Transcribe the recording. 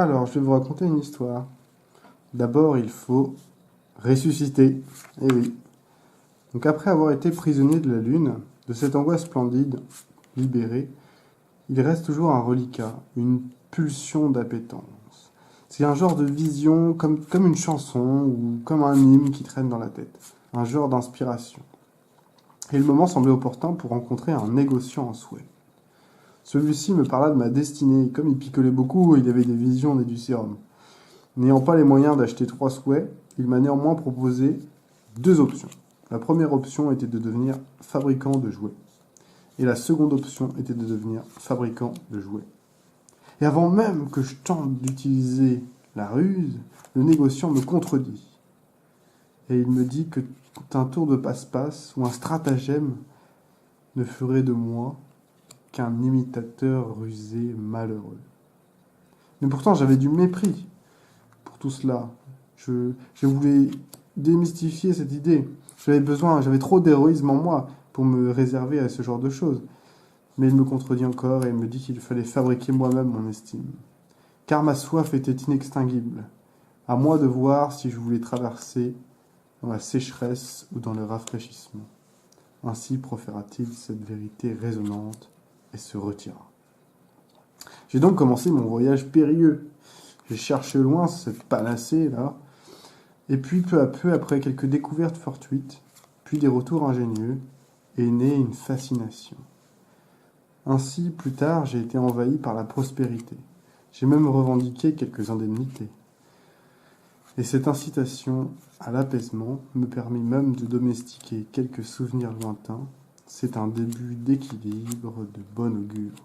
Alors, je vais vous raconter une histoire. D'abord, il faut ressusciter. Eh oui. Donc, après avoir été prisonnier de la Lune, de cette angoisse splendide, libéré, il reste toujours un reliquat, une pulsion d'appétence. C'est un genre de vision comme une chanson ou comme un hymne qui traîne dans la tête. Un genre d'inspiration. Et le moment semblait opportun pour rencontrer un négociant en souhait. Celui-ci me parla de ma destinée, et comme il picolait beaucoup, il avait des visions et du sérum. N'ayant pas les moyens d'acheter 3 souhaits, il m'a néanmoins proposé 2 options. La première option était de devenir fabricant de jouets. Et la seconde option était de devenir fabricant de jouets. Et avant même que je tente d'utiliser la ruse, le négociant me contredit. Et il me dit que un tour de passe-passe ou un stratagème ne ferait de moi qu'un imitateur rusé malheureux. Mais pourtant, j'avais du mépris pour tout cela. Je voulais démystifier cette idée. J'avais trop d'héroïsme en moi pour me réserver à ce genre de choses. Mais il me contredit encore et me dit qu'il fallait fabriquer moi-même mon estime. Car ma soif était inextinguible. À moi de voir si je voulais traverser dans la sécheresse ou dans le rafraîchissement. Ainsi proféra-t-il cette vérité résonnante et se retira. J'ai donc commencé mon voyage périlleux. J'ai cherché loin cette panacée-là, et puis peu à peu, après quelques découvertes fortuites, puis des retours ingénieux, est née une fascination. Ainsi, plus tard, j'ai été envahi par la prospérité. J'ai même revendiqué quelques indemnités. Et cette incitation à l'apaisement me permit même de domestiquer quelques souvenirs lointains. C'est un début d'équilibre de bon augure.